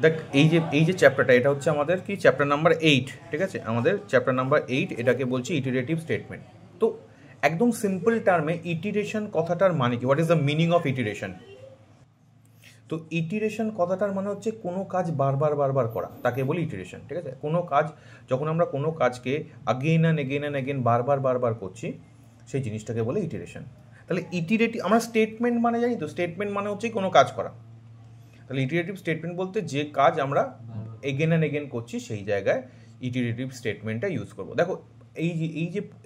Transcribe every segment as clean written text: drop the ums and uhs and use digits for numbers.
দেখ এই যে চ্যাপ্টারটা, এটা হচ্ছে আমাদের কি চ্যাপ্টার নাম্বার 8, ঠিক আছে, আমাদের চ্যাপ্টার নাম্বার 8, এটাকে বলছি ইটারেটিভ স্টেটমেন্ট। তো একদম সিম্পল টার্মে ইটিরেশন কথাটার মানে কি, what is the meaning of iteration? তো ইটিরেশন কথাটার মানে হচ্ছে কোনো কাজ বারবার বারবার করা, তাকে বলি ইটিরেশন, ঠিক আছে। কোনো কাজ, যখন আমরা কোনো কাজকে আগেন অ্যান্ড এগেন বারবার বারবার করছি, সেই জিনিসটাকে বলে ইটিরেশন। তাহলে ইটিরেটিভ, আমরা স্টেটমেন্ট মানে জানি তো, স্টেটমেন্ট মানে হচ্ছে কোনো কাজ করা। তাহলে ইটিরেটিভ স্টেটমেন্ট বলতে যে কাজ আমরা এগেন অ্যান্ড এগেন করছি, সেই জায়গায় ইটিরেটিভ স্টেটমেন্টটা ইউজ করবো। দেখো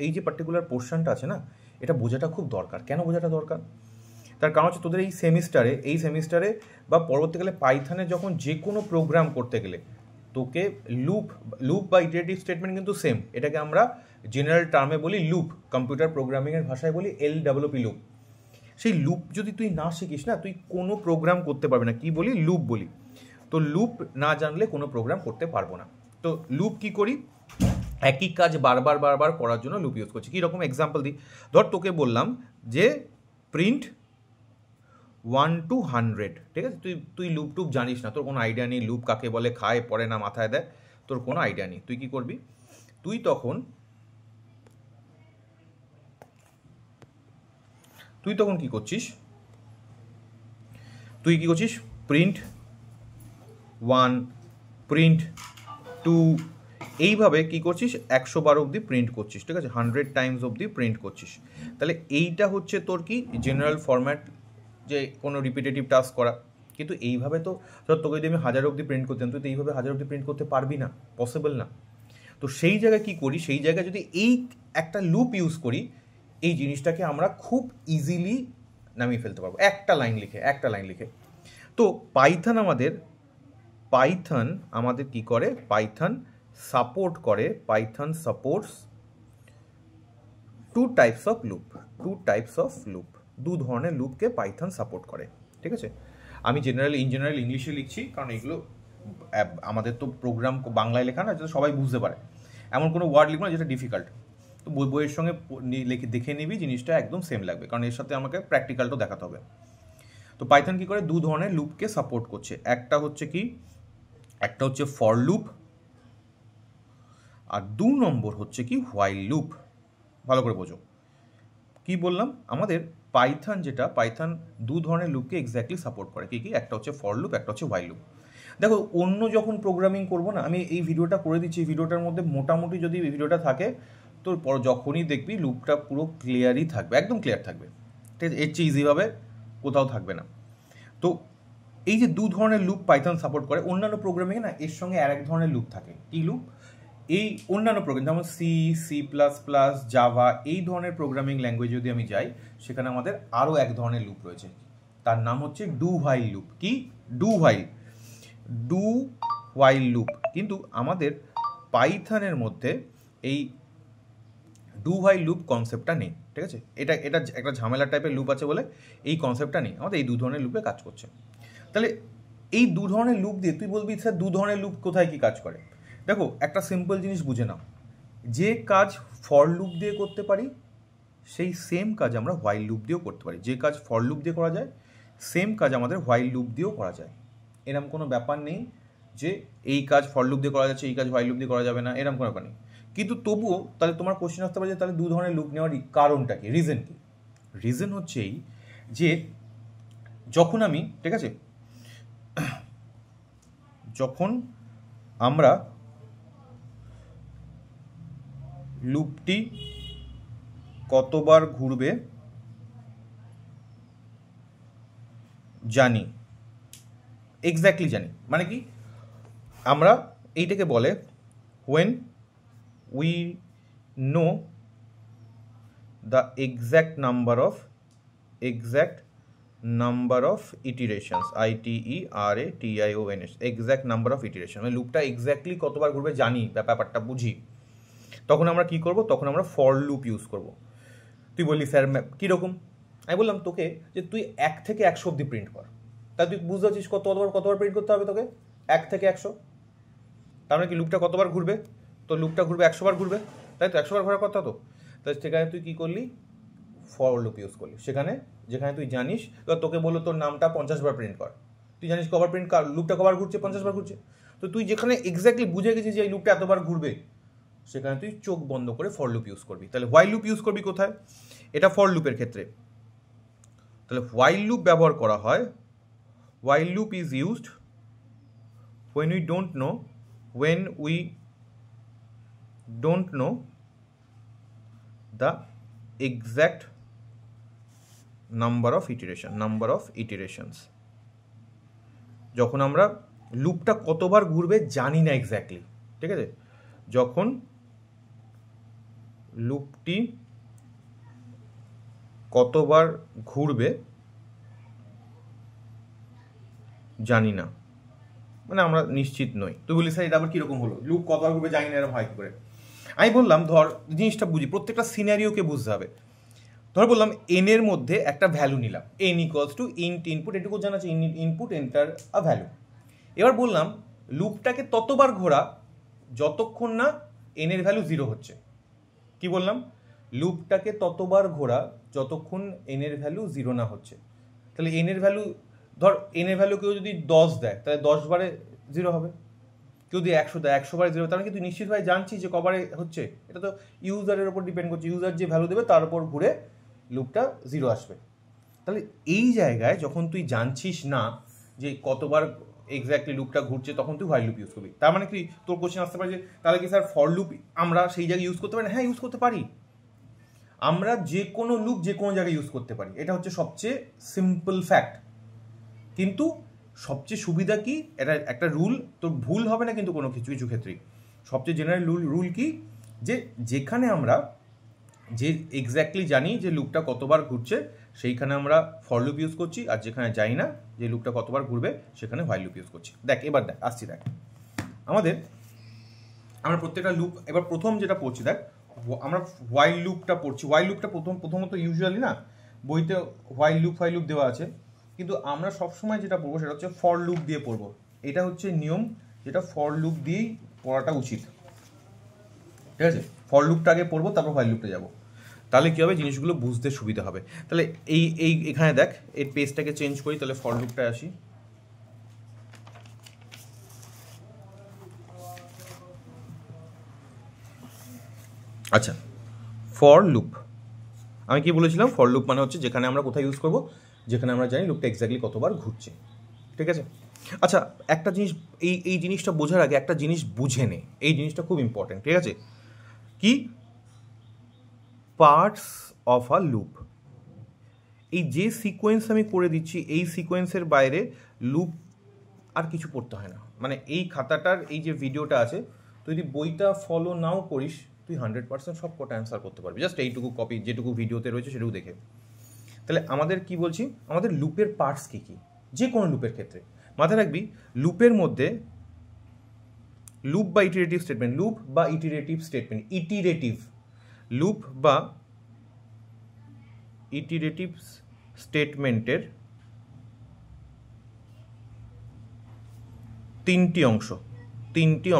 এই যে পার্টিকুলার পোর্শনটা আছে না, এটা বোঝাটা খুব দরকার। কেন বোঝাটা দরকার? তার কারণ হচ্ছে তোদের এই সেমিস্টারে বা পরবর্তীকালে পাইথনে যখন যে কোনো প্রোগ্রাম করতে গেলে তোকে লুপ বা ইটারেটিভ স্টেটমেন্ট কিন্তু সেম, এটাকে আমরা জেনারেল টার্মে বলি লুপ, কম্পিউটার প্রোগ্রামিংয়ের ভাষায় বলি LWP লুপ। সেই লুপ যদি তুই না শিখিস না, তুই কোনো প্রোগ্রাম করতে পারবি না। কি বলি? লুপ বলি। তো লুপ না জানলে কোনো প্রোগ্রাম করতে পারবো না। তো লুপ কি করি? একই কাজ বারবার বারবার করার জন্য লুপ ইউজ করছি। কীরকম এক্সাম্পল দিই? ধর তোকে বললাম যে প্রিন্ট 1 to 100, ঠিক আছে। তুই লুপ টুপ জানিস না, তোর কোনো আইডিয়া নেই লুপ কাকে বলে, খায় পড়ে না মাথায় দেয়, তোর কোনো আইডিয়া নেই। তুই কি করবি? তুই তখন কি করছিস? প্রিন্ট 1, প্রিন্ট 2, এইভাবে কি করছিস? 100 বার অবধি প্রিন্ট করছিস, ঠিক আছে, 100 টাইমস অবধি প্রিন্ট করছিস। তাহলে এইটা হচ্ছে তোর কি জেনারেল ফরম্যাট, যে কোনো রিপিটেটিভ টাস্ক করা। কিন্তু এইভাবে তো ধর তোকে যদি আমি 1000 অবধি প্রিন্ট করতাম, তুই তো এইভাবে 1000 অবধি প্রিন্ট করতে পারবি না, পসিবল না। তো সেই জায়গায় কি করি? সেই জায়গায় যদি এই একটা লুপ ইউজ করি, এই জিনিসটাকে আমরা খুব ইজিলি নামিয়ে ফেলতে পারবো একটা লাইন লিখে। তো পাইথন আমাদের কি করে? Python supports two types of loop. দু ধরনের লুপকে পাইথন সাপোর্ট করে, ঠিক আছে। আমি ইন জেনারেল ইংলিশে লিখছি, কারণ এগুলো আমাদের তো প্রোগ্রাম বাংলায় লেখা না, যাতে সবাই বুঝতে পারে। এমন কোনো ওয়ার্ড লিখবো না যেটা ডিফিকাল্ট। তো বইয়ের সঙ্গে দেখে নিবি, জিনিসটা একদম সেম লাগবে, কারণ এর সাথে আমাকে প্র্যাকটিক্যালটাও দেখাতে হবে। তো পাইথন কি করে? দু ধরনের লুপকে সাপোর্ট করছে। একটা হচ্ছে ফর লুপ, আর 2 নম্বর হচ্ছে কি হোয়াইল লুপ। ভালো করে বোঝো কি বললাম। আমাদের পাইথন দু ধরনের লুপকে এক্স্যাক্টলি সাপোর্ট করে। কি? একটা হচ্ছে ফর লুপ, একটা হচ্ছে হোয়াইল লুপ। দেখো, অন্য যখন প্রোগ্রামিং করবো না, আমি এই ভিডিওটা করে দিচ্ছি, এই ভিডিওটার মধ্যে মোটামুটি যদি এই ভিডিওটা থাকে, তোর পর যখনই দেখবি লুপটা পুরো ক্লিয়ারই থাকবে, একদম ক্লিয়ার থাকবে, ঠিক আছে। এর চেয়ে ইজিভাবে কোথাও থাকবে না। তো এই যে দু ধরনের লুপ পাইথন সাপোর্ট করে, অন্যান্য প্রোগ্রামিংয়ে না এর সঙ্গে আর এক ধরনের লুপ থাকে। কি লুপ? এই অন্যান্য প্রোগ্রাম যেমন C++, জাভা, এই ধরনের প্রোগ্রামিং ল্যাঙ্গুয়েজ যদি আমি যাই, সেখানে আমাদের আরও এক ধরনের লুপ রয়েছে, তার নাম হচ্ছে ডু হোয়াইল লুপ। কি? Do while loop. কিন্তু আমাদের পাইথনের মধ্যে এই ডু হোয়াইল লুপ কনসেপ্টটা নেই, ঠিক আছে। এটা একটা ঝামেলা টাইপের লুপ আছে বলে এই কনসেপ্টটা নেই। আমাদের এই দু ধরনের লুপে কাজ করছে। তাহলে এই দু ধরনের লুপ দিয়ে তুই বলবি স্যার দু ধরনের লুপ কোথায় কি কাজ করে? দেখো, একটা সিম্পল জিনিস বুঝে নাও, যে কাজ ফর লুপ দিয়ে করতে পারি, সেই সেম কাজ আমরা হোয়াইল লুপ দিয়েও করতে পারি। যে কাজ ফর লুপ দিয়ে করা যায়, সেম কাজ আমাদের হোয়াইল লুপ দিয়েও করা যায়। এরকম কোনো ব্যাপার নেই যে এই কাজ ফর লুপ দিয়ে করা যাচ্ছে, এই কাজ হোয়াইল লুপ দিয়ে করা যাবে না, এরকম কোনো ব্যাপার নেই। কিন্তু তবুও তাহলে তোমার কোশ্চেন আসতে পারে যে তাহলে দু ধরনের লুপ নেওয়ার কারণটা কি, রিজন কি? রিজন হচ্ছে এই যে যখন আমরা লুপটি কতবার ঘুরবে জানি, এক্স্যাক্টলি জানি। মানে কি? আমরা এইটাকে বলে when we know the exact number of iterations, exact number of iterations, মানে লুপটা এক্স্যাক্টলি কতবার ঘুরবে জানি, ব্যাপারটা বুঝি। তখন আমরা কি করব? তখন আমরা ফর লুপ ইউজ করব। তুই বললি স্যার কীরকম? আমি বললাম তোকে যে তুই 1 থেকে 100 অব্দি প্রিন্ট কর। তা তুই বুঝতে পারছিস কতবার প্রিন্ট করতে হবে তোকে? 1 থেকে 100। তার মানে কি লুপটা কতবার ঘুরবে? তো লুপটা ঘুরবে 100 বার ঘুরবে, তাই তো? 100 বার ঘোরার কথা তো। তাহলে সেখানে তুই কী করলি? ফর লুপ ইউজ করলি। যেখানে তুই জানিস, তোকে বললো তোর নামটা 50 বার প্রিন্ট কর, তুই তুই জানিস কভার প্রিন্ট লুপটা কবার ঘুরছে, 50 বার ঘুরছে। তো তুই যেখানে এক্স্যাক্টলি বুঝে গেছিস যে এই লুপটা এতবার ঘুরবে, সেখানে তুই চোখ বন্ধ করে ফর লুপ ইউজ করবি। তাহলে হোয়াইল লুপ ইউজ করবি কোথায়? এটা ফর লুপের ক্ষেত্রে। তাহলে হোয়াইল লুপ ব্যবহার করা হয়, while loop is used when we don't know the exact number of iterations, যখন আমরা লুপটা কতবার ঘুরবে জানি না এক্স্যাক্টলি, ঠিক আছে? যখন লুপটি কতবার ঘুরবে জানি না, মানে আমরা নিশ্চিত নই। তুই বলি স্যার এটা আবার কীরকম হলো, লুপ কতবার ঘুরবে জানি না, এরকম হয় কী করে? আমি বললাম ধর জিনিসটা বুঝি, প্রত্যেকটা সিনারিওকে বুঝতে হবে। ধর বললাম এন এর মধ্যে একটা ভ্যালু নিলাম, এন ইকুয়ালস টু ইনপুট, এটুকু জানা আছে ইনপুট এন্টার আ ভ্যালু। এবার বললাম লুপটাকে ততবার ঘোরা যতক্ষণ না এন এর ভ্যালু 0 হচ্ছে। কি বললাম? লুপটাকে ততবার ঘোরা যতক্ষণ এন এর ভ্যালু 0 না হচ্ছে। তাহলে এন এর ভ্যালু, ধর এন এর ভ্যালু কেউ যদি 10 দেয় তাহলে 10 বারে 0 হবে, কেউ যদি 100 দেয় 100 বারে 0। তার মানে কি তুই নিশ্চিতভাবে জানছিস যে কবারে হচ্ছে? এটা তো ইউজারের উপর ডিপেন্ড করছে, ইউজার যে ভ্যালু দেবে তার উপর ঘুরে লুপটা 0 আসবে। তাহলে এই জায়গায় যখন তুই জানছিস না যে কতবার এক্স্যাক্টলি লুপটা ঘুরছে, তখন তুই হোয়াইল লুপ ইউজ করবি। তার মানে কি তোর কোশ্চেন আসতে পারে যে তাহলে কি স্যার ফর লুপ আমরা সেই জায়গায় ইউজ করতে পারি না? হ্যাঁ, ইউজ করতে পারি। আমরা যে কোনো লুপ যে কোনো জায়গায় ইউজ করতে পারি, এটা হচ্ছে সবচেয়ে সিম্পল ফ্যাক্ট। কিন্তু সবচেয়ে সুবিধা কি, এটা একটা রুল, তোর ভুল হবে না কিন্তু কোনো কিছু কিছু ক্ষেত্রেই। সবচেয়ে জেনারেল রুল কি, যে যেখানে আমরা যে এক্স্যাক্টলি জানি যে লুপটা কতবার ঘুরছে সেইখানে আমরা ফর লুপ ইউজ করছি, আর যেখানে জানি না যে লুপটা কতবার ঘুরবে সেখানে হোয়াইল লুপ ইউজ করছি। দেখ এবার দেখ আসছি, দেখ আমরা প্রত্যেকটা লুপ, এবার প্রথম যেটা পড়ছি দেখ, আমরা হোয়াইল লুপটা পড়ছি। হোয়াইল লুপটা প্রথমত ইউজুয়ালি না বইতে হোয়াইল লুপ দেওয়া আছে, কিন্তু আমরা সবসময় যেটা পড়বো সেটা হচ্ছে ফর লুপ দিয়ে পড়বো। এটা হচ্ছে নিয়ম, যেটা ফর লুপ দিয়েই পড়াটা উচিত, ঠিক আছে? ফর লুপটা আগে পড়বো, তারপর হোয়াইল লুপটা যাবো, তাহলে কী হবে জিনিসগুলো বুঝতে সুবিধা হবে। তাহলে এখানে দেখ এর পেজটাকে চেঞ্জ করি, তাহলে ফর লুপটায় আসি। আচ্ছা, ফর লুপ আমি কি বলেছিলাম? ফর লুপ মানে হচ্ছে যেখানে আমরা কোথায় ইউজ করবো, যেখানে আমরা জানি লুপটা এক্স্যাক্টলি কতবার ঘুরছে, ঠিক আছে? আচ্ছা, একটা জিনিস, এই জিনিসটা বোঝার আগে একটা জিনিস বুঝে নে, এই জিনিসটা খুব ইম্পর্টেন্ট, ঠিক আছে? কি পার্টস অফ আ লুপ, এই যে সিকোয়েন্স আমি করে দিচ্ছি এই সিকোয়েন্সের বাইরে লুপ আর কিছু পড়তে হয় না। মানে এই খাতাটার এই যে ভিডিওটা আছে, তুই যদি বইটা ফলো নাও করিস তুই 100% সব কটা অ্যান্সার করতে পারবি, জাস্ট এইটুকু কপি যেটুকু ভিডিওতে রয়েছে সেটুকু দেখে। তাহলে আমাদের কি বলছি, আমাদের লুপের পার্টস কী কী, যে কোনো লুপের ক্ষেত্রে মাথায় রাখবি। লুপের মধ্যে লুপ বা ইটিরেটিভ স্টেটমেন্ট, লুপ বা ইটিরেটিভ স্টেটমেন্ট, লুপ বা ইটিরেটিভ স্টেটমেন্টের তিনটি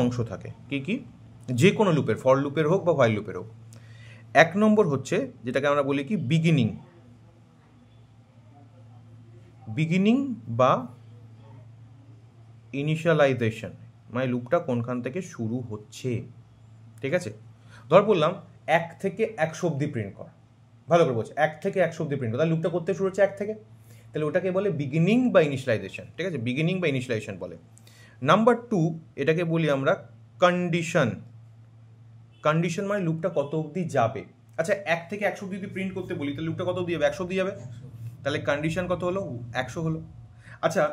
অংশ থাকে। কি কি? যে কোনো লুপের, ফর লুপের হোক বা হোয়াইল লুপের হোক। 1 নম্বর হচ্ছে যেটাকে আমরা বলি কি বিগিনিং বা ইনিশিয়ালাইজেশন, মানে লুপটা কোনখান থেকে শুরু হচ্ছে, ঠিক আছে? ধর বললাম 1 থেকে 100 অব্দি প্রিন্ট কর, ভালো করে বলছে 1 থেকে 100 অব্দি প্রিন্ট কর, তাহলে লুপটা করতে শুরু হচ্ছে 1 থেকে, তাহলে ওটাকে বলে বিগিনিং বা ইনিশিয়ালাইজেশন, ঠিক আছে? বিগিনিং বা ইনিশিয়ালাইজেশন বলে। নাম্বার 2 এটাকে বলি আমরা কন্ডিশন মানে লুপটা কত অবধি যাবে। আচ্ছা, 1 থেকে 100 অবধি যদি প্রিন্ট করতে বলি তাহলে লুপটা কত অবধি যাবে? 100 অবধি যাবে, তাহলে কন্ডিশন কত হলো? 100 হলো। আচ্ছা,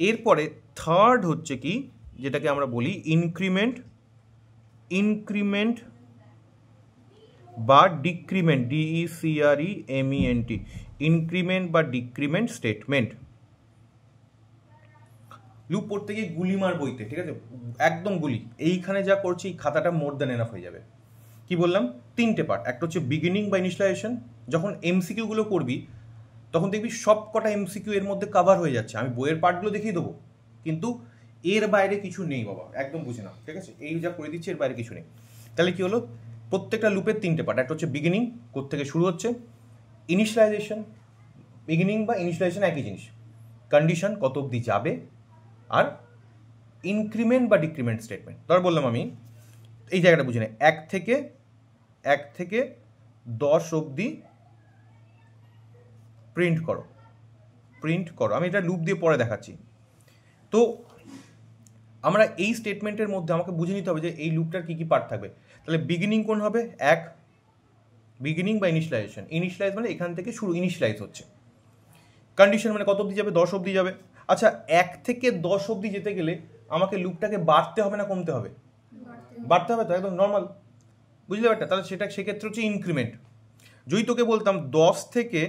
এরপরে থার্ড হচ্ছে কি, যেটাকে আমরা বলি ইনক্রিমেন্ট বা ডিক্রিমেন্ট, DECREMENT, ইনক্রিমেন্ট বা ডিক্রিমেন্ট স্টেটমেন্ট। লুপ পড়তে গিয়ে গুলি মার বইতে, ঠিক আছে? একদম গুলি, এইখানে যা করছি খাতাটা মোর দ্যান এনাফ হয়ে যাবে। কি বললাম? 3টে পার্ট। একটা হচ্ছে বিগিনিং বা ইনিশিয়ালাইজেশন, যখন এমসিকিউগুলো করবি তখন দেখবি সব কটা এমসিকিউ এর মধ্যে কভার হয়ে যাচ্ছে। আমি বইয়ের পার্টগুলো দেখিয়ে দেবো, কিন্তু এর বাইরে কিছু নেই বাবা, একদম বুঝে না, ঠিক আছে? এই যা করে দিচ্ছি এর বাইরে কিছু নেই। তাহলে কি হলো? প্রত্যেকটা লুপের 3টে পার্ট। একটা হচ্ছে বিগিনিং, কোত্থেকে শুরু হচ্ছে, ইনিশিয়ালাইজেশন, বিগিনিং বা ইনিশিয়ালাইজেশন একই জিনিস, কন্ডিশন কত অবধি যাবে, আর ইনক্রিমেন্ট বা ডিক্রিমেন্ট স্টেটমেন্ট। ধর বললাম আমি এই জায়গাটা বুঝে নেই, 1 থেকে 10 অবধি প্রিন্ট করো। আমি এটা লুপ দিয়ে পরে দেখাচ্ছি। তো আমরা এই স্টেটমেন্টের মধ্যে আমাকে বুঝে নিতে হবে যে এই লুপটার কী কী পার্ট থাকবে। তাহলে বিগিনিং কোন হবে? বিগিনিং বা ইনিশিয়ালাইজ মানে এখান থেকে শুরু, ইনিশিয়ালাইজ হচ্ছে। কন্ডিশন মানে কত অবধি যাবে? 10 অবধি যাবে। আচ্ছা 1 থেকে 10 অবধি যেতে গেলে আমাকে লুপটাকে বাড়তে হবে না কমতে হবে? বাড়তে হবে তো, একদম নর্মাল, বুঝলে ব্যাপারটা? তাহলে সেক্ষেত্রে হচ্ছে ইনক্রিমেন্ট। যদি তোকে বলতাম 10 থেকে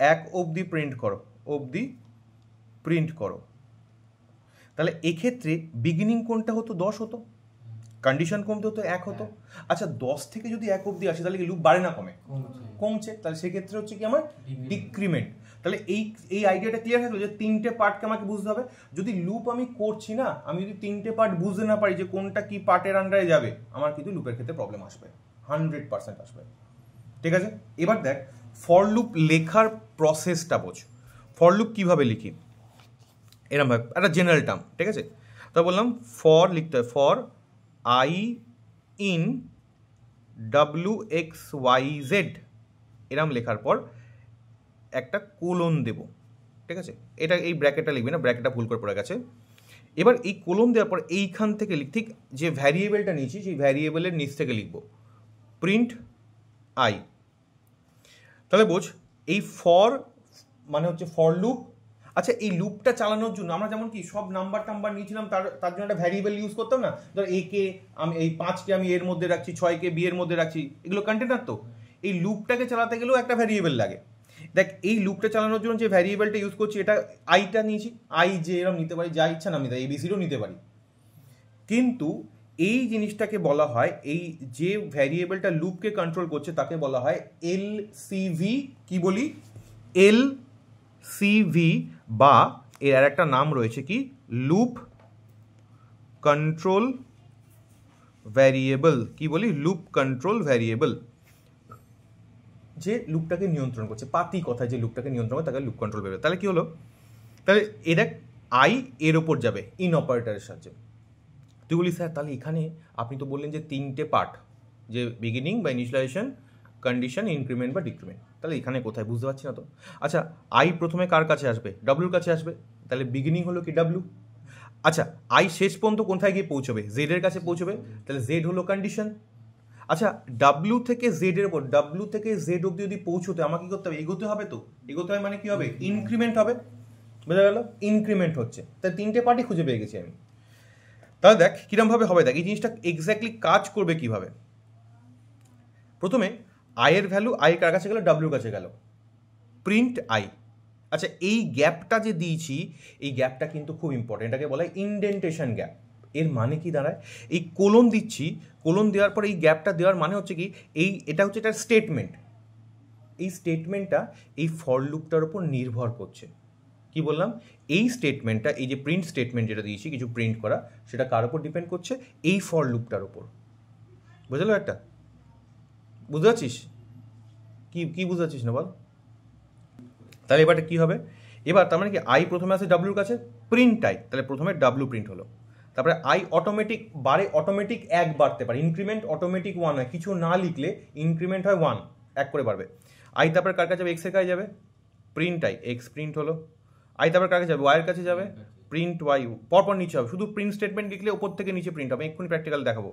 1 অবধি প্রিন্ট করো, তাহলে এক্ষেত্রে বিগিনিং কোনটা হতো? 10 হতো, কন্ডিশন কমতে হতো 1 হতো। আচ্ছা 10 থেকে যদি 1 অবধি আসে তাহলে কি লুপ বাড়ে না কমে? কমছে। তাহলে সেক্ষেত্রে হচ্ছে কি আমার ডিক্রিমেন্ট। তাহলে এই আইডিয়াটা ক্লিয়ার থাকলো যে 3টে পার্টকে আমাকে বুঝতে হবে। যদি লুপ আমি করছি না, আমি যদি 3টে পার্ট বুঝতে না পারি যে কোনটা কি পার্টের আন্ডারে যাবে, আমার কিন্তু লুপের ক্ষেত্রে প্রবলেম আসবে, 100% আসবে। ঠিক আছে, এবার দেখ ফর লুপ লেখার প্রসেসটা বোঝ। ফর লুপ কিভাবে লিখি, এরকম ভাবে একটা জেনারেল টার্ম। ঠিক আছে, তো বললাম ফর লিখতে হয়, ফর আই ইন WXYZ, এরম লেখার পর একটা কোলন দেব। ঠিক আছে, এটা এই ব্র্যাকেটটা লিখবি না, ব্র্যাকেটটা ভুল করে পড়ে গেছে। এবার এই কোলন দেওয়ার পর এইখান থেকে ঠিক যে ভ্যারিয়েবলটা নিয়েছি সেই ভ্যারিয়েবলের নিচ থেকে লিখব প্রিন্ট আই। তাহলে বোঝ এই ফর মানে হচ্ছে ফর লুপ। আচ্ছা এই লুপটা চালানোর জন্য আমরা যেমন কি সব নাম্বার নিয়েছিলাম, তার জন্য একটা ভ্যারিয়েবল ইউজ করতাম না। ধর একে আমি এই 5কে আমি এর মধ্যে রাখছি, 6কে বি এর মধ্যে রাখছি, এগুলো কন্টেনার। তো এই লুপটাকে চালাতে গেলেও একটা ভ্যারিয়েবল লাগে। দেখ এই লুপটা চালানোর জন্য যে ভ্যারিয়েবলটা ইউজ করছি, এটা আইটা নিয়েছি, আই যে এরকম নিতে পারি, যা ইচ্ছা নাম নিতে পারি, এবিসিডও নিতে পারি। কিন্তু এই জিনিসটাকে বলা হয়, এই যে ভ্যারিয়েবলটা লুপকে কন্ট্রোল করছে তাকে বলা হয় এলসিভি। কি বলি? এলসিভি, বা এর আর একটা নাম রয়েছে কি, লুপ কন্ট্রোল ভ্যারিয়েবল। কি বলি? লুপ কন্ট্রোল ভ্যারিয়েবল, যে লুপটাকে নিয়ন্ত্রণ করছে, পাতি কথায় যে লুপটাকে নিয়ন্ত্রণ করে তাকে লুপ কন্ট্রোল ভ্যারিয়েবল। তাহলে কি হলো? তাহলে এ দেখ আই এর ওপর যাবে ইন অপারেটরের সাহায্যে। তুই বলি স্যার তাহলে এখানে আপনি তো বললেন যে 3টে পার্ট, যে বিগিনিং বা ইনিশিয়ালাইজেশন, কন্ডিশন, ইনক্রিমেন্ট বা ডিক্রিমেন্ট। তাহলে এখানে কোথায় বুঝতে পারছি না তো। আচ্ছা আই প্রথমে কার কাছে আসবে? ডাব্লুর কাছে আসবে। তাহলে বিগিনিং হলো কি ডাব্লু। আচ্ছা আই শেষ পর্যন্ত কোথায় গিয়ে পৌঁছবে? জেড এর কাছে পৌঁছবে, তাহলে জেড হলো কন্ডিশন। আচ্ছা ডাব্লু থেকে জেড এর উপর, ডাব্লু থেকে জেড অব্দি যদি পৌঁছতে আমাকে কি করতে হবে? এগোতে হবে। তো এগোতে হবে মানে কি হবে? ইনক্রিমেন্ট হবে। বোঝা গেল? ইনক্রিমেন্ট হচ্ছে। তাই 3টে পার্টই খুঁজে পেয়ে গেছি আমি। তাহলে দেখ কিরমভাবে হবে, দেখ এই জিনিসটা এক্স্যাক্টলি কাজ করবে কিভাবে। প্রথমে আয়ের ভ্যালু, আই কার কাছে গেল? ডাব্লিউর কাছে গেল, প্রিন্ট আই। আচ্ছা এই গ্যাপটা যে দিয়েছি, এই গ্যাপটা কিন্তু খুব ইম্পর্টেন্ট, এটাকে বলা হয় ইনডেন্টেশন গ্যাপ। এর মানে কি দাঁড়ায়? এই কোলন দিচ্ছি, কোলন দেওয়ার পর এই গ্যাপটা দেওয়ার মানে হচ্ছে কি, এটা হচ্ছে একটা স্টেটমেন্ট। এই স্টেটমেন্টটা এই ফর লুপটার উপর নির্ভর করছে। কি বললাম? এই স্টেটমেন্টটা, এই যে প্রিন্ট স্টেটমেন্ট যেটা দিয়েছি কিছু প্রিন্ট করা, সেটা কার উপর ডিপেন্ড করছে? এই ফর লুপটার উপর। বুঝলো একটা? বুঝতে পারছিস? কি বুঝতে পারছিস না বল? তাহলে এবারটা কি হবে? এবার তার মানে কি আই প্রথমে আসে ডাব্লুর কাছে, প্রিন্ট আই, তাহলে প্রথমে ডাব্লু প্রিন্ট হলো। তারপরে আই অটোমেটিক বাড়ে, অটোমেটিক 1 বাড়তে পারে, ইনক্রিমেন্ট অটোমেটিক 1 হয়, কিছু না লিখলে ইনক্রিমেন্ট হয় 1, 1 করে বাড়বে। আই তারপরে কার কাছে যাবে? এক্স এর কাছে যাবে, প্রিন্ট আই, এক্স প্রিন্ট হলো। আই তারপর কার কাছে যাবে? ওয়াই এর কাছে যাবে, প্রিন্ট ওয়াই। পরপর নিচে হবে, শুধু প্রিন্ট স্টেটমেন্ট লিখলে ওপর থেকে নিচে প্রিন্ট হবে, এক্ষুনি প্র্যাকটিক্যাল দেখাবো।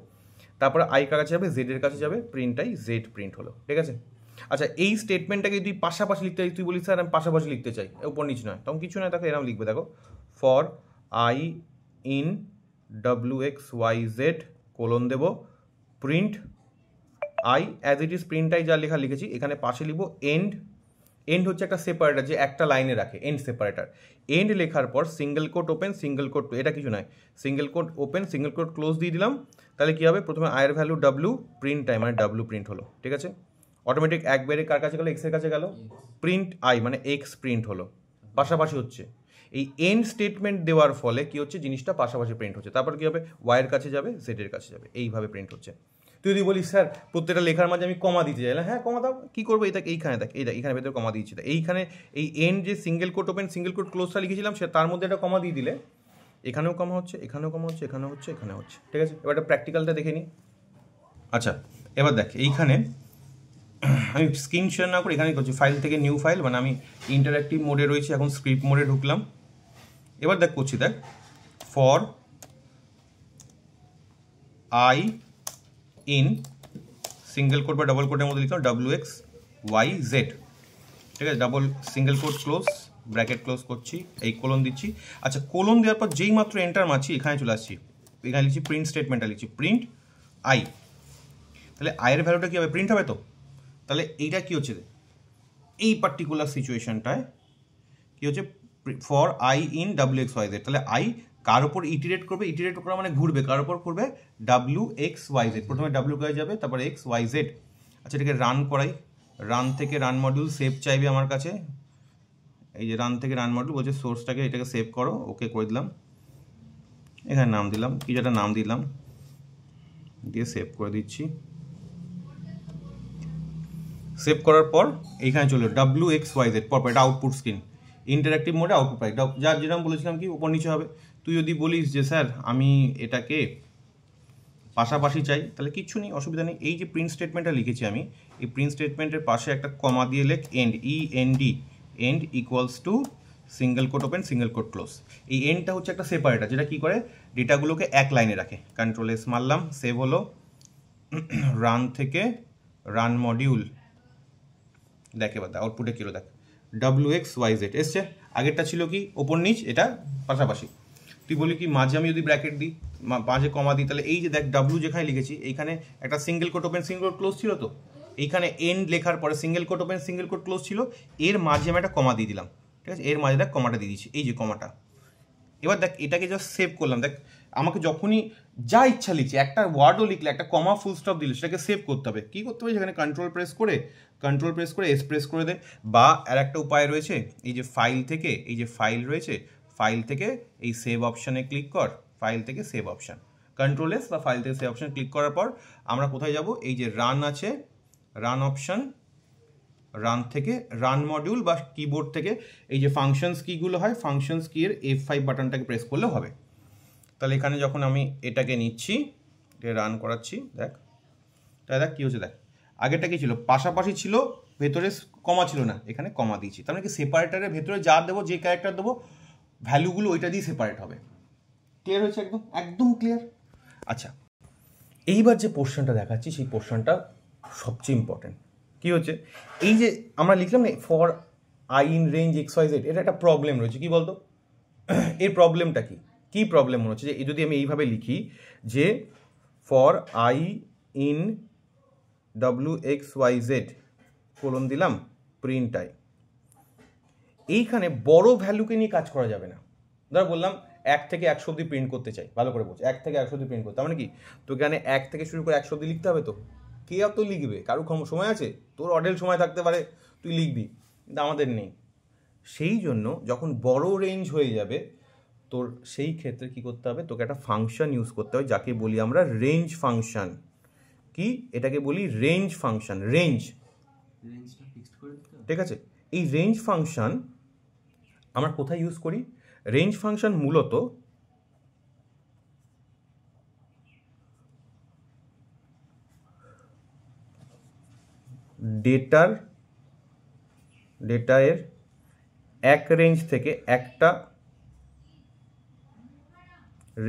তারপরে আই কার কাছে যাবে? জেড এর কাছে যাবে, প্রিন্ট আই, জেড প্রিন্ট হলো। ঠিক আছে? আচ্ছা এই স্টেটমেন্টটাকে তুই পাশাপাশি লিখতে চাই, তুই বলিস স্যার আমি পাশাপাশি লিখতে চাই, ওপর নিচে নয়, তখন কিছু নয়, তাকে এরকম লিখবে। দেখো for i in WXYZ colon দেব, print i as it is, print i যা লেখা লিখেছি, এখানে পাশে লিখবো এন্ড। এন্ড হচ্ছে একটা সেপারেটার, যে একটা লাইনে রাখে, এন্ড সেপারেটার। এন্ড লেখার পর single quote open, single quote, এটা কিছু নয়, single quote open, single quote close দিয়ে দিলাম। তাহলে কি হবে? প্রথমে আয়ের ভ্যালু ডাব্লু, প্রিন্ট আই মানে ডাব্লু প্রিন্ট হলো। ঠিক আছে? অটোমেটিক একবারে কার কাছে গেল? এক্স এর কাছে গেল, প্রিন্ট আই মানে এক্স প্রিন্ট হলো। পাশাপাশি হচ্ছে, এই এন্ড স্টেটমেন্ট দেওয়ার ফলে কি হচ্ছে? জিনিসটা পাশাপাশি প্রিন্ট হচ্ছে। তারপর কি হবে? ওয়াই এর কাছে যাবে, জেড এর কাছে যাবে, এইভাবে প্রিন্ট হচ্ছে। তুই যদি বলিস স্যার প্রত্যেকটা লেখার মাঝে আমি কমা দিতে চাইলাম, হ্যাঁ কমা দাও, কী করবো, এটা এইখানে দেখ, এইখানে ভেতরে কমা দিয়েছি, এইখানে এই এন্ড যে single quote open single quote ক্লোজটা লিখেছিলাম সে তার মধ্যে একটা কমা দিয়ে দিলে এখানেও কমা হচ্ছে, এখানেও কমা হচ্ছে, এখানেও হচ্ছে, এখানে হচ্ছে, ঠিক আছে। এবার একটা প্র্যাকটিক্যালটা দেখে নিই। আচ্ছা এবার দেখ এইখানে আমি স্ক্রিন শেয়ার না করে এখানে করছি ফাইল থেকে নিউ ফাইল, মানে আমি ইন্টারঅ্যাক্টিভ মোডে রয়েছি, এখন স্ক্রিপ্ট মোডে ঢুকলাম। এবার দেখ করছি, দেখ for i in single quote বা ডবল কোটের মধ্যে লিখলাম WXYZ, ঠিক আছে, double single quote close, bracket close করছি, এই কোলন দিচ্ছি। আচ্ছা কোলন দেওয়ার পর যেই মাত্র এন্টার মারছি এখানে চলে আসছি, এখানে লিখছি প্রিন্ট স্টেটমেন্টটা লিখছি প্রিন্ট আই, তাহলে আয়ের ভ্যালুটা কী হবে, প্রিন্ট হবে তো। তাহলে এইটা কী হচ্ছে, এই পার্টিকুলার সিচুয়েশনটায় কী হচ্ছে, ফর আই ইন WXYZ, তাহলে আই কার ওপর ইটিরেট করবে, ইটিরেট করা মানে ঘুরবে, কার ওপর করবে, WXYZ, প্রথমে W হয়ে যাবে তারপর XYZ। আচ্ছা এটাকে রান করাই, রান থেকে রান মডিউল সেভ চাইবে আমার কাছে, এই যে রান থেকে রান মডিউল বলছে সোর্সটাকে এটাকে সেভ করো, ওকে করে দিলাম, এখানে নাম দিলাম, কি যেটা নাম দিলাম দিয়ে সেভ করে দিচ্ছি। সেভ করার পর এইখানে চলো WXYZ, পরপর এটা আউটপুট স্ক্রিন, ইন্টারঅ্যাক্টিভ মোডে আউটপুট পাই, যার যেরকম বলেছিলাম কি উপর নিচে হবে। তুই যদি বলিস যে স্যার আমি এটাকে পাশাপাশি চাই, তাহলে কিচ্ছু নেই, অসুবিধা নেই। এই যে প্রিন্ট স্টেটমেন্টটা লিখেছি আমি, এই প্রিন্ট স্টেটমেন্টের পাশে একটা কমা দিয়ে লেখ end, END, end equals to single quote open single quote close. এই এন্ডটা হচ্ছে একটা সেপারেটার যেটা কি করে ডেটাগুলোকে এক লাইনে রাখে। কন্ট্রোল এস মারলাম, সেভ হলো, রান থেকে রান মডিউল, দেখ এবার আউটপুটে কী হলো, দেখ WXYZ এসছে, আগেরটা ছিল কি ওপর নিচ, এটা পাশাপাশি। তুই বলি কি মাঝে আমি যদি ব্র্যাকেট দিই, মাঝে কমা দিই, তাহলে এই যে দেখ W যেখানে লিখেছি এইখানে একটা single quote open single quote close ছিল তো, এইখানে এন্ড লেখার পরে single quote open single quote close ছিল, এর মাঝে আমি একটা কমা দিয়ে দিলাম, ঠিক আছে, এর মাঝে দেখ কমাটা দিয়ে দিচ্ছি, এই যে কমাটা। এবার দেখ এটাকে জাস্ট সেভ করলাম, দেখ আমাকে যখনই যা ইচ্ছা লিখছি, একটা ওয়ার্ডও লিখলে একটা কমা ফুল স্টপ দিলে সেটাকে সেভ করতে হবে, কী করতে হবে, সেখানে কন্ট্রোল প্রেস করে এস প্রেস করে দে, বা আর একটা উপায় রয়েছে, এই যে ফাইল থেকে, এই যে ফাইল রয়েছে, ফাইল থেকে এই সেভ অপশানে ক্লিক কর, ফাইল থেকে সেভ অপশান, কন্ট্রোল এস বা ফাইল থেকে সেভ অপশান ক্লিক করার পর আমরা কোথায় যাব, এই যে রান আছে, রান অপশান, রান থেকে রান মডিউল বা কিবোর্ড থেকে এই যে ফাংশনস কিগুলো হয়, ফাংশনস কি এর F5 বাটনটাকে প্রেস করলেও হবে। তাহলে এখানে যখন আমি এটাকে নিচ্ছি, রান করাচ্ছি, দেখ তাহলে দেখ কী হচ্ছে, দেখ আগেরটা কি ছিল, পাশাপাশি ছিল, ভেতরে কমা ছিল না, এখানে কমা দিয়েছি, তার মানে কি সেপারেটারের ভেতরে যা দেবো, যে ক্যারেক্টার দেবো, ভ্যালুগুলো ওইটা দিয়ে সেপারেট হবে। ক্লিয়ার হয়েছে, একদম একদম ক্লিয়ার। আচ্ছা এইবার যে পোর্শনটা দেখাচ্ছি সেই পোর্শনটা সবচেয়ে ইম্পর্টেন্ট। কী হচ্ছে, এই যে আমরা লিখলাম না for i in range XYZ, এটা একটা প্রবলেম রয়েছে, কি বলতো এর প্রবলেমটা কি, কী প্রবলেম মনে হচ্ছে, যে যদি আমি এইভাবে লিখি যে for i in WXYZ colon দিলাম প্রিন্ট আই, এইখানে বড় ভ্যালুকে নিয়ে কাজ করা যাবে না। ধর বললাম 1 থেকে 100 অব্দি প্রিন্ট করতে চাই, ভালো করে বলছি 1 থেকে 100 অব্দি প্রিন্ট করতে, তার মানে কি তো এখানে 1 থেকে শুরু করে 100 অব্দি লিখতে হবে, তো কে এত লিখবে, কারো সময় আছে, তোর অডেল সময় থাকতে পারে তুই লিখবি, কিন্তু আমাদের নেই। সেই জন্য যখন বড় রেঞ্জ হয়ে যাবে তোর সেই ক্ষেত্রে কি করতে হবে, তোকে একটা ফাংশন ইউজ করতে হবে যাকে বলি আমরা রেঞ্জ ফাংশন। কি এটাকে বলি রেঞ্জ ফাংশন, রেঞ্জটা ফিক্সড করে দিতে হবে, ঠিক আছে। এই রেঞ্জ ফাংশন আমরা কোথায় ইউজ করি, রেঞ্জ ফাংশন মূলত ডেটার এক রেঞ্জ থেকে একটা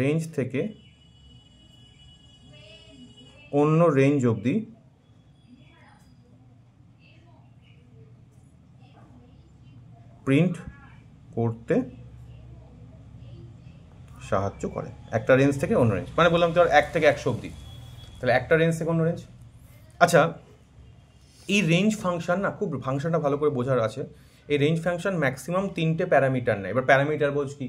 রেঞ্জ থেকে অন্য রেঞ্জ অবধি প্রিন্ট করতে সাহায্য করে, একটা রেঞ্জ থেকে অন্য রেঞ্জ, মানে বললাম তোর 1 থেকে 100 অবধি, তাহলে একটা রেঞ্জ থেকে অন্য রেঞ্জ। আচ্ছা এই রেঞ্জ ফাংশন না, খুব ফাংশনটা ভালো করে বোঝার আছে। এই রেঞ্জ ফাংশন ম্যাক্সিমাম 3টে প্যারামিটার নেয়। এবার প্যারামিটার বোঝ কি,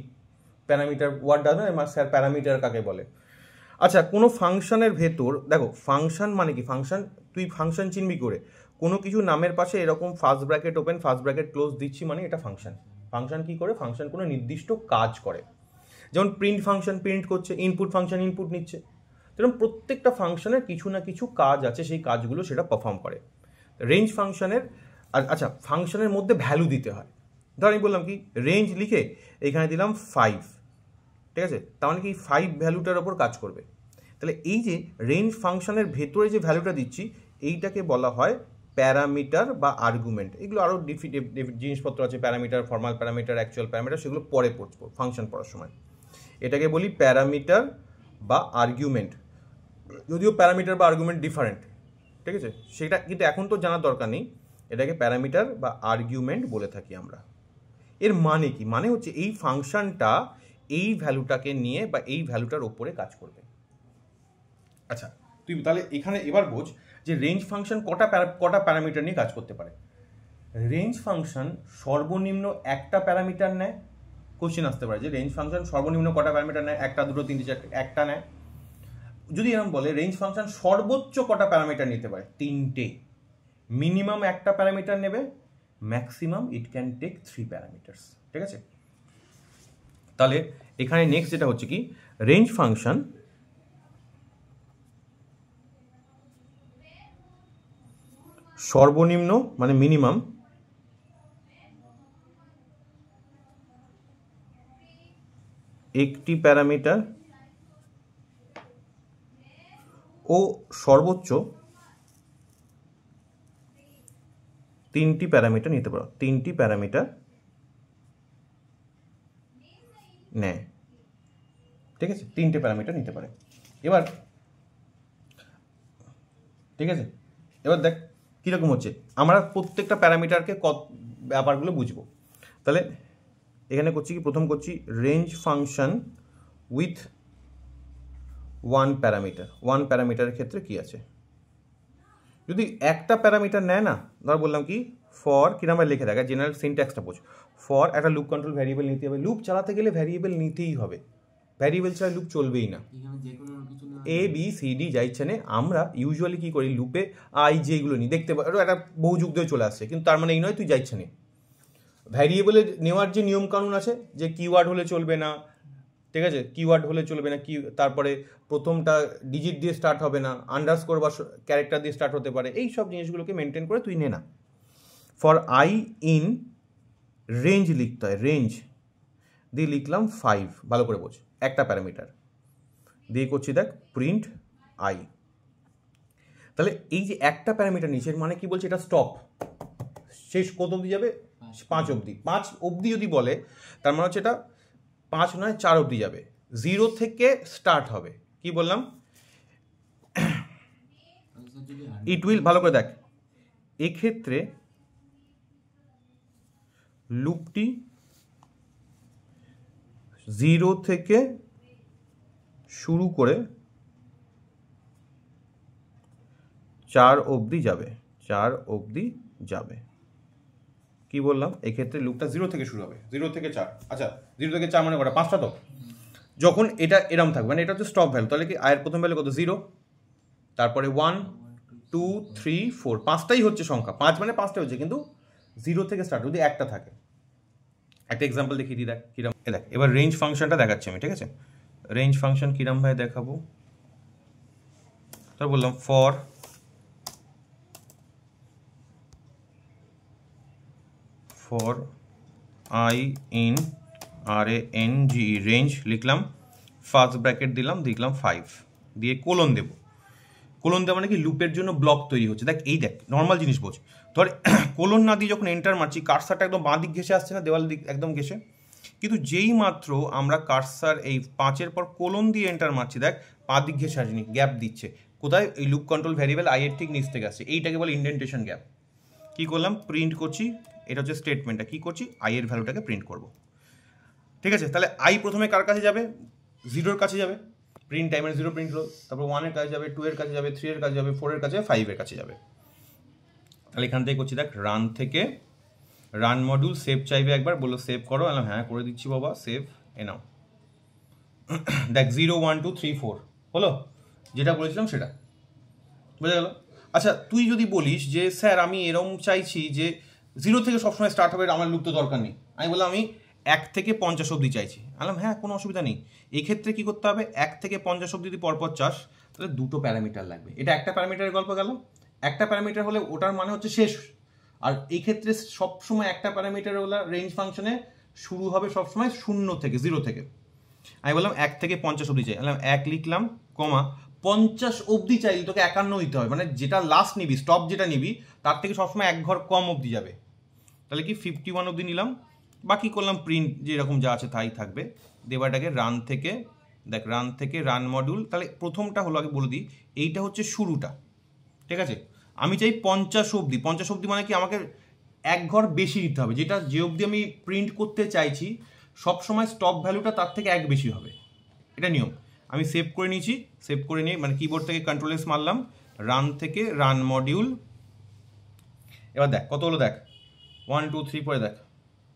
প্যারামিটার ওয়ার্ড ডাজ না, স্যার প্যারামিটার কাকে বলে। আচ্ছা কোনো ফাংশনের ভেতর দেখো, ফাংশন মানে কি, ফাংশন তুই ফাংশন চিনবি করে, কোনো কিছু নামের পাশে এরকম first bracket open first bracket close দিচ্ছি মানে এটা ফাংশন। ফাংশন কি করে, ফাংশন কোনো নির্দিষ্ট কাজ করে, যেমন প্রিন্ট ফাংশন প্রিন্ট করছে, ইনপুট ফাংশন ইনপুট নিচ্ছে। তো সেরকম প্রত্যেকটা ফাংশনের কিছু না কিছু কাজ আছে, সেই কাজগুলো সেটা পারফর্ম করে। রেঞ্জ ফাংশনের আচ্ছা ফাংশনের মধ্যে ভ্যালু দিতে হয়। ধর আমি বললাম কি রেঞ্জ লিখে এখানে দিলাম 5, ঠিক আছে, তার মানে কি 5 ভ্যালুটার ওপর কাজ করবে। তাহলে এই যে রেঞ্জ ফাংশনের ভেতরে যে ভ্যালুটা দিচ্ছি এইটাকে বলা হয় প্যারামিটার বা আর্গুমেন্ট। এগুলো আরও জিনিসপত্র আছে, parameter, formal parameter, actual parameter, সেগুলো পরে পড়বো ফাংশন পড়ার সময়। এটাকে বলি প্যারামিটার বা আর্গুমেন্ট, যদিও প্যারামিটার বা আর্গুমেন্ট ডিফারেন্ট, ঠিক আছে, সেটা কিন্তু এখন তো জানার দরকার নেই। এটাকে প্যারামিটার বা আর্গুমেন্ট বলে থাকি আমরা। এর মানে কি? মানে হচ্ছে এই ফাংশনটা এই ভ্যালুটাকে নিয়ে বা এই ভ্যালুটার ওপরে কাজ করবে। আচ্ছা তুই তাহলে এখানে এবার বোঝ যে রেঞ্জ ফাংশন কটা প্যারামিটার নিয়ে কাজ করতে পারে। রেঞ্জ ফাংশন সর্বনিম্ন একটা প্যারামিটার নেয়। কোশ্চেন আসতে পারে যে রেঞ্জ ফাংশন সর্বনিম্ন কটা প্যারামিটার নেয়, একটা, দুটো, তিনটে, চারটে, একটা নেয়। যদি এরকম বলে রেঞ্জ ফাংশন সর্বোচ্চ কটা প্যারামিটার নিতে পারে, তিনটে। মিনিমাম একটা প্যারামিটার নেবে, maximum it can take 3 parameters, ঠিক আছে। তাহলে এখানে নেক্সট যেটা হচ্ছে কি রেঞ্জ ফাংশন সর্বনিম্ন মানে মিনিমাম একটি প্যারামিটার ও সর্বোচ্চ 3টি প্যারামিটার নিতে পারো। 3টি প্যারামিটার নেয়, ঠিক আছে, 3টে প্যারামিটার নিতে পারে। এবার ঠিক আছে, এবার দেখ কীরকম হচ্ছে, আমরা প্রত্যেকটা প্যারামিটারকে ব্যাপারগুলো বুঝবো। তাহলে এখানে করছি কি, প্রথম করছি রেঞ্জ ফাংশন উইথ 1 প্যারামিটার। 1 প্যারামিটারের ক্ষেত্রে কি আছে, যদি একটা প্যারামিটার নেয় না, ধর বললাম কি ফর, কিরকম লিখে দেখা জেনারেল সিনট্যাক্সটা বোঝ। ফর একটা লুপ কন্ট্রোল ভ্যারিয়েবল নিতে হবে, লুপ চালাতে গেলে ভ্যারিয়েবল নিতেই হবে, ভ্যারিয়েবল ছাড়া লুপ চলবেই না। এ বি সি ডি যা ইচ্ছে নে, আমরা ইউজুয়ালি কি করি লুপে আই জে এগুলো নিই, দেখতে পারো একটা বহু যুগ ধরে চলে আসছে, কিন্তু তার মানে এই নয় তুই যা ইচ্ছে নে। ভ্যারিয়েবলের নেওয়ার যে নিয়মকানুন আছে, যে কিওয়ার্ড হলে চলবে না, ঠিক আছে, কিওয়ার্ড হলে চলবে না, কি তারপরে প্রথমটা ডিজিট দিয়ে স্টার্ট হবে না, আন্ডারস্কোর বা ক্যারেক্টার দিয়ে স্টার্ট হতে পারে, এই সব জিনিসগুলোকে মেনটেন করে তুই নে না। ফর আই ইন রেঞ্জ লিখতে হয়, রেঞ্জ দিয়ে লিখলাম 5, ভালো করে বোঝ, একটা প্যারামিটার দিয়ে করছি দেখ প্রিন্ট আই। তাহলে এই যে একটা প্যারামিটার নিচের মানে কি বলছে, এটা স্টপ, শেষ কত অবধি যাবে, 5 অবধি। 5 অবধি যদি বলে তার মানে হচ্ছে এটা 5 নয় 4 অবধি যাবে, 0 থেকে স্টার্ট হবে। কি বললাম, ইট উইল, ভালো করে দেখ, এক্ষেত্রে লুপটি 0 থেকে শুরু করে 4 অবধি যাবে, 4 অবধি যাবে। কি বললাম, এক্ষেত্রে লুপটা 0 থেকে শুরু হবে, 0 থেকে 4। আচ্ছা 0 থেকে 4 মানে কটা, 5টা তো। যখন এটা এরম থাকবে মানে এটা হচ্ছে স্টপ ভ্যালু, তাহলে কি আয়ের প্রথম ভ্যালু কত, 0, তারপরে 1 2 3 4, 5টাই হচ্ছে সংখ্যা, 5 মানে 5টা হচ্ছে, কিন্তু 0 থেকে স্টার্ট যদি একটা থাকে। একটা এক্সাম্পল দেখিয়ে দিই, দেখ কিরম। দেখ এবার রেঞ্জ ফাংশনটা দেখাচ্ছি আমি, ঠিক আছে। রেঞ্জ ফাংশন কিরম ভাই দেখাবো, তো বললাম for i in RANGE range লিখলাম, ফার্স্ট ব্র্যাকেট দিলাম, লিখলাম 5 দিয়ে কোলন দেব। কোলন দেওয়া মানে কি লুপের জন্য ব্লক তৈরি হচ্ছে। দেখ এই দেখ নর্মাল জিনিস বোঝ, ধর কোলন না দিয়ে যখন এন্টার মারছি কার্সারটা একদম বাঁ দিক ঘেসে আসছে না, দেওয়াল দিক একদম ঘেসে, কিন্তু যেই মাত্র আমরা কার্সার এই 5-এর পর কোলন দিয়ে এন্টার মারছি, দেখ বাঁ দিক ঘেসে আসেনি, গ্যাপ দিচ্ছে কোথায়, এই লুপ কন্ট্রোল ভ্যারিয়েবল আই এর ঠিক নিচ থেকে আসছে, এইটাকে বলে ইন্ডেন্টেশন গ্যাপ। কি করলাম, প্রিন্ট করছি, এটা হচ্ছে স্টেটমেন্টটা, কি করছি, আই এর ভ্যালুটাকে প্রিন্ট করব, ঠিক আছে। তাহলে আই প্রথমে কার কাছে যাবে, 0-এর কাছে যাবে, প্রিন্ট টাইমের 0 প্রিন্ট হলো, তারপর 1-এর কাছে যাবে, 2-এর কাছে যাবে, 3-এর কাছে যাবে, 4-এর কাছে যাবে, 5-এর কাছে যাবে। তাহলে এখান থেকে করছি দেখ, রান থেকে রান মডিউল সেভ চাইবে একবার, বললো সেভ করো, আমি হ্যাঁ করে দিচ্ছি বাবা, সেভ এ নাও। দেখ 0 1 2 3 4 হলো, যেটা বলেছিলাম সেটা বোঝা গেল। আচ্ছা তুই যদি বলিস যে স্যার আমি এরম চাইছি যে 0 থেকে সবসময় স্টার্ট হবে, আমার লুপ তো দরকার নেই, আমি বললাম আমি 1 থেকে 50 অবধি চাইছি, বললাম হ্যাঁ কোনো অসুবিধা নেই। এই ক্ষেত্রে কি করতে হবে, 1 থেকে 50 অবধি যদি পরপর চাস, তো তাহলে দুটো প্যারামিটার লাগবে। এটা একটা প্যারামিটারের গল্প গেল, একটা প্যারামিটার হলে ওটার মানে হচ্ছে শেষ। আর এই ক্ষেত্রে সবসময় একটা প্যারামিটার হলো রেঞ্জ ফাংশনে শুরু হবে সবসময় 0 থেকে 0 থেকে। আমি বললাম 1 থেকে 50 অবধি চাই, বললাম 1 লিখলাম কমা 50 অবধি চাইলে তোকে 51 দিতে হবে, মানে যেটা লাস্ট নিবি স্টপ যেটা নিবি তার থেকে সবসময় এক ঘর কম অবধি যাবে। তাহলে কি 51 অবধি নিলাম, বাকি করলাম প্রিন্ট যেরকম যা আছে তাই থাকবে। দেবাটাকে রান থেকে দেখ, রান থেকে রান মডিউল, তাহলে প্রথমটা হলো আগে বলে দিই, এইটা হচ্ছে শুরুটা, ঠিক আছে। আমি চাই 50 অবধি, 50 অবধি মানে কি আমাকে এক ঘর বেশি দিতে হবে, যেটা যে অবধি আমি প্রিন্ট করতে চাইছি সবসময় স্টপ ভ্যালুটা তার থেকে এক বেশি হবে, এটা নিয়ম। আমি সেভ করে নিয়েছি, সেভ করে নিয়ে মানে কিবোর্ড থেকে কন্ট্রোল এস মারলাম, রান থেকে রান মডিউল। এবার দেখ কত হলো, দেখ 1 2 3 পরে দেখ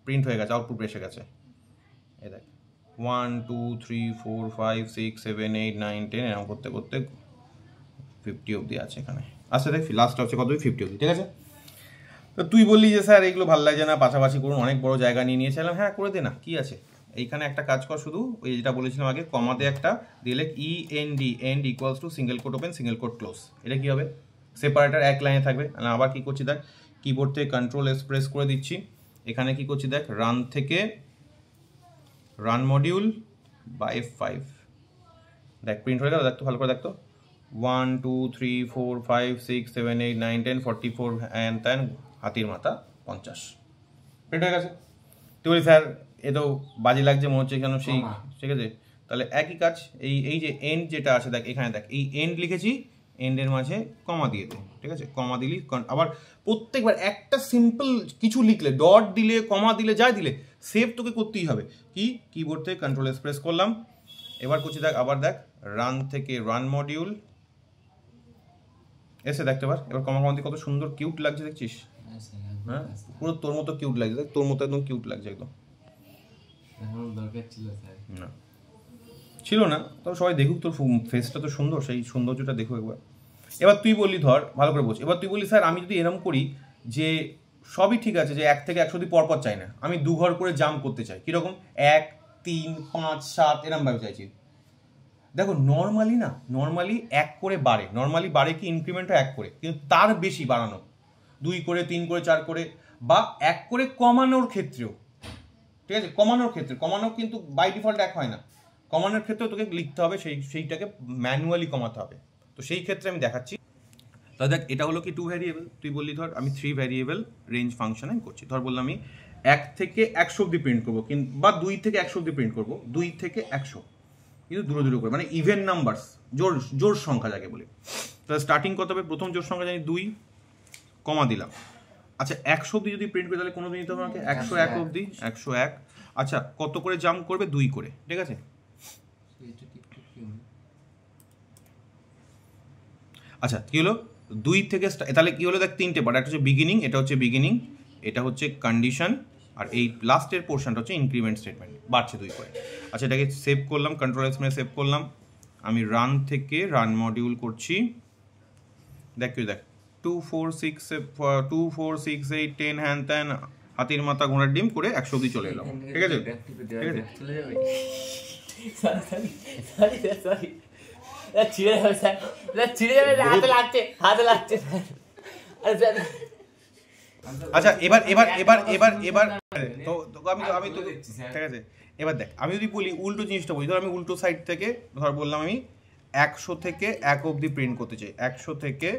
প্রিন্ট হয়ে গেছে, আউটপুট এসে গেছে। এই দেখ 1 2 3 4 5 6 7 8 9 10 এরকম করতে করতে 50 অবধি আছে এখানে। আচ্ছা দেখ লাস্ট হচ্ছে কত, 50 অবধি, ঠিক আছে। তো তুই বললি যে স্যার এগুলো ভালো লাগছে না, পাশাপাশি করুন, অনেক বড় জায়গা নিয়ে নিয়েছিলাম। হ্যাঁ করে দে না, কি আছে। এইখানে একটা কাজ কর, শুধু ওই যেটা বলেছিলাম আগে, কমাতে একটা দিলে END end equals to single quote open single quote close. এটা কি হবে, সেপারেটার এক লাইনে থাকবে। আবার কি করছি দেখ, কিবোর্ড থেকে কন্ট্রোল এস প্রেস করে দিচ্ছি, এখানে কি করছি দেখ, রান থেকে রান মডিউল বা F5, দেখ প্রিন্ট হয়ে গেল। দেখ তো ভালো করে, দেখ তো 1 2 3 4 5 6 7 8 9 10 44 অ্যান্ড ত্যান হাতির মাথা 50 প্রিন্ট হয়ে গেছে। তুই বলি স্যার এ তো বাজে লাগছে মনে হচ্ছে কেন, সেই ঠিক আছে। তাহলে একই কাজ, এই যে এন্ড যেটা আছে দেখ, এখানে দেখ এই এন্ড লিখেছি, এন্ডের মাঝে কমা দিয়ে দে, ঠিক আছে। কমা দিলি, আবার প্রত্যেকবার একটা সিম্পল কিছু লিখলে, ডট দিলে কমা দিলে যাই দিলে সেভ তোকে করতেই হবে। কি কিবোর্ড থেকে কন্ট্রোল এস প্রেস করলাম, এবার করছি দেখ, আবার দেখ রান থেকে রান মডিউল এসে দেখতে পার। এবার কমা কমাতে কত সুন্দর কিউট লাগছে দেখছিস, হ্যাঁ পুরো তোর মতো কিউট লাগছে, দেখ তোর মতো একদম কিউট লাগছে একদম। না ছিল না, তবে সবাই দেখুক তোর ফেসটা তো সুন্দর, সেই সৌন্দর্যটা দেখুক একবার। এবার তুই বললি ধর ভালো করে বোঝ, এবার তুই বললি স্যার আমি যদি এরকম করি যে সবই ঠিক আছে, যে 1 থেকে 100 অবধি পরপর চাই না, আমি 2 ঘর করে জাম্প করতে চাই, কিরকম 1 3 5 7 এরকম ভাবে চাইছি। দেখো নর্মালি না, নর্মালি 1 করে বাড়ে, নর্মালি বাড়ে কি ইনক্রিমেন্টটা 1 করে, কিন্তু তার বেশি বাড়ানো 2 করে 3 করে 4 করে বা 1 করে কমানোর ক্ষেত্রেও, ঠিক আছে। কমানোর ক্ষেত্রে, কমানো কিন্তু বাই ডিফল্ট 1 হয় না, কমানোর ক্ষেত্রেও তোকে লিখতে হবে, সেইটাকে ম্যানুয়ালি কমাতে হবে। তো সেই ক্ষেত্রে আমি দেখাচ্ছি। তাহলে দেখ এটা হলো কি 2 ভ্যারিয়েবল, তুই বললি ধর আমি 3 ভ্যারিয়েবল রেঞ্জ ফাংশন আমি করছি। ধর বললাম আমি 1 থেকে 100 অবধি প্রিন্ট করবো, বা 2 থেকে 100 অবধি প্রিন্ট করবো, 2 থেকে 100 কিন্তু দূরে দূরে করে, মানে ইভেন নাম্বারস, জোর সংখ্যা যাকে বলি। তাহলে স্টার্টিং কত হবে, প্রথম জোর সংখ্যা জানি 2, কমা দিলাম। আচ্ছা 100 অবধি যদি প্রিন্ট করি তাহলে কোনো দিন নিতে হবে আমাকে 101 অবধি, 101। আচ্ছা কত করে জাম্প করবে, 2 করে, ঠিক আছে। আচ্ছা কি হলো 2 থেকে, তাহলে কি হলো দেখ 3টে পার্ট, একটা হচ্ছে বিগিনিং, এটা হচ্ছে বিগিনিং, এটা হচ্ছে কন্ডিশন, আর এই লাস্টের পোর্শনটা হচ্ছে ইনক্রিমেন্ট স্টেটমেন্ট, বাড়ছে 2 করে। আচ্ছা এটাকে সেভ করলাম, কন্ট্রোল এস সেভ করলাম। আমি রান থেকে রান মডিউল করছি, দেখ কি দেখ 2 4 6 2 4 6 8 10 হ্যান ত্যান হাতির মাথা ঘোড়ার ডিম করে 100 অবধি চলে এলাম, ঠিক আছে, ঠিক আছে। আচ্ছা এবার এবার এবার এবার এবার তো আমি তো ঠিক আছে। এবার দেখ আমি যদি বলি উল্টো জিনিসটা বলি, ধর আমি উল্টো সাইড থেকে ধর বললাম আমি 100 থেকে 1 অবধি প্রিন্ট করতে চাই, 100 থেকে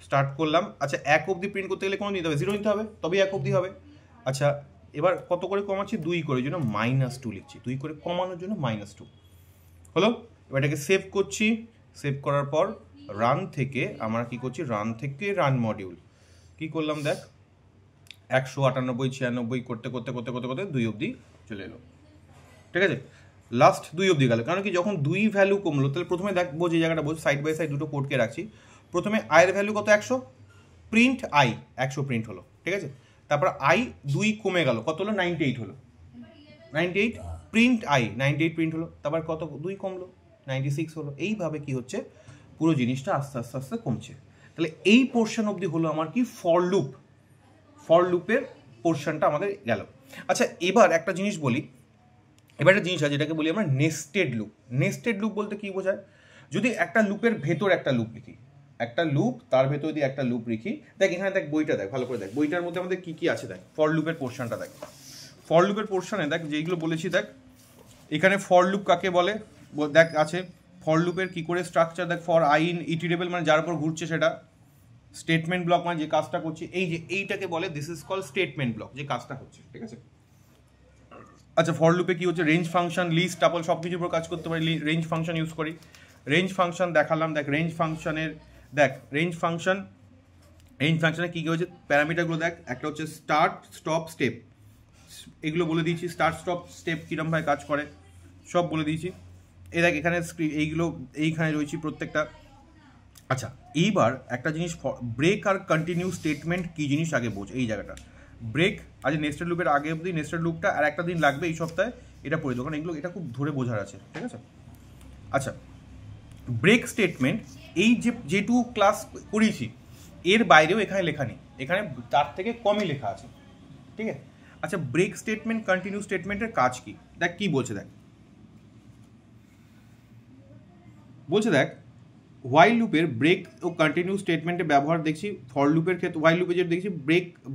স্টার্ট করলাম। আচ্ছা 1 অবধি প্রিন্ট করতে গেলে কোনো নিতে হবে 0 নিতে হবে, তবেই 1 অবধি হবে। আচ্ছা এবার কত করে কমাচ্ছি, 2 করে, জন্য -2 লিখছি, 2 করে কমানোর জন্য -2 হলো। এবার এটাকে সেভ করছি, সেভ করার পর রান থেকে আমরা কি করছি, রান থেকে রান মডিউল কি করলাম দেখ 198 96 করতে করতে করতে করতে করতে 2 অবধি চলে এলো, ঠিক আছে। লাস্ট 2 অবধি গেল, কারণ কি যখন 2 ভ্যালু কমলো তাহলে প্রথমে দেখবো যে জায়গাটা বলছি সাইড বাই সাইড দুটো কোডকে রাখছি। প্রথমে আয়ের ভ্যালু কত 100, প্রিন্ট আই 100 প্রিন্ট হলো, ঠিক আছে। তারপর আই 2 কমে গেল, কত হলো 98 হলো, 98 প্রিন্ট আই 98 প্রিন্ট হলো। তারপর কত 2 কমলো 96 হলো। এইভাবে কি হচ্ছে পুরো জিনিসটা আস্তে আস্তে আস্তে কমছে। তাহলে এই পোর্শন অবধি হলো আমার কি ফর লুপ, ফর লুপের পোর্শনটা আমাদের গেল। আচ্ছা এবার একটা জিনিস বলি, এবার একটা জিনিস আছে যেটাকে বলি আমরা নেস্টেড লুপ। নেস্টেড লুপ বলতে কি বোঝায়, যদি একটা লুপের ভেতর একটা লুপ লিখি, একটা লুপ তার ভেতর যদি একটা লুপ লিখি, দেখ এখানে দেখ বইটা দেখ ভালো করে দেখ, বইটার মধ্যে আমাদের কি কি আছে দেখ, ফর লুপের পোর্শনটা দেখ, ফর লুপের পোর্শনে দেখ যেইগুলো বলেছি দেখ, এখানে ফর লুপ কাকে বলে দেখ আছে, ফর লুপের কি করে স্ট্রাকচার দেখ, ফর আই ইন ইটিরেবল মানে যার উপর ঘুরছে সেটা, স্টেটমেন্ট ব্লক মানে যে কাজটা করছে, এই যে এইটাকে বলে this is call statement block, যে কাজটা হচ্ছে, ঠিক আছে। আচ্ছা ফর লুপে কি হচ্ছে, রেঞ্জ ফাংশন, লিস্ট, টাপল সব কিছুর উপর কাজ করতে পারি, রেঞ্জ ফাংশন ইউজ করি। রেঞ্জ ফাংশন দেখালাম, দেখ রেঞ্জ ফাংশনের দেখ রেঞ্জ ফাংশনে কী কী হচ্ছে প্যারামিটারগুলো দেখ, একটা হচ্ছে স্টার্ট স্টপ স্টেপ, এগুলো বলে দিয়েছি, স্টার্ট স্টপ স্টেপ কীরকমভাবে কাজ করে সব বলে দিয়েছি। এই দেখ এখানে এইগুলো এইখানে রয়েছে প্রত্যেকটা। আচ্ছা এইবার একটা জিনিস, ব্রেক আর কন্টিনিউ স্টেটমেন্ট কী জিনিস আগে বোঝ, এই জায়গাটা ব্রেক, আজ নেস্টেড লুপের আগে অবধি নেস্টেড লুপটা আর একটা দিন লাগবে এই সপ্তাহে এটা পড়ে দেবো, কারণ এগুলো এটা খুব ধরে বোঝার আছে, ঠিক আছে। আচ্ছা ব্রেক স্টেটমেন্ট এই যে যেটুকু ক্লাস করিয়েছি এর বাইরেও এখানে লেখা নেই, এখানে তার থেকে কমই লেখা আছে, ঠিক আছে। আচ্ছা ব্রেক স্টেটমেন্ট কন্টিনিউ স্টেটমেন্টের কাজ কি দেখ, কি বলছে দেখ, বলছে দেখ হোয়াইল লুপের ব্রেক ও কন্টিনিউ স্টেটমেন্টের ব্যবহার দেখছি, ফর লুপের ক্ষেত্রে হোয়াইল লুপে যেটা দেখছি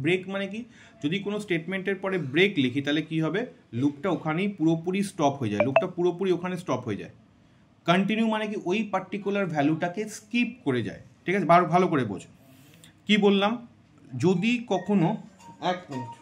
ব্রেক মানে কি, যদি কোনো স্টেটমেন্টের পরে ব্রেক লিখি তাহলে কি হবে, লুপটা ওখানেই পুরোপুরি স্টপ হয়ে যায়, লুপটা পুরোপুরি ওখানে স্টপ হয়ে যায়। কন্টিনিউ মানে কি, ওই পার্টিকুলার ভ্যালুটাকে স্কিপ করে যায়, ঠিক আছে। ভালো করে বোঝ কি বললাম, যদি কখনো, এক মিনিট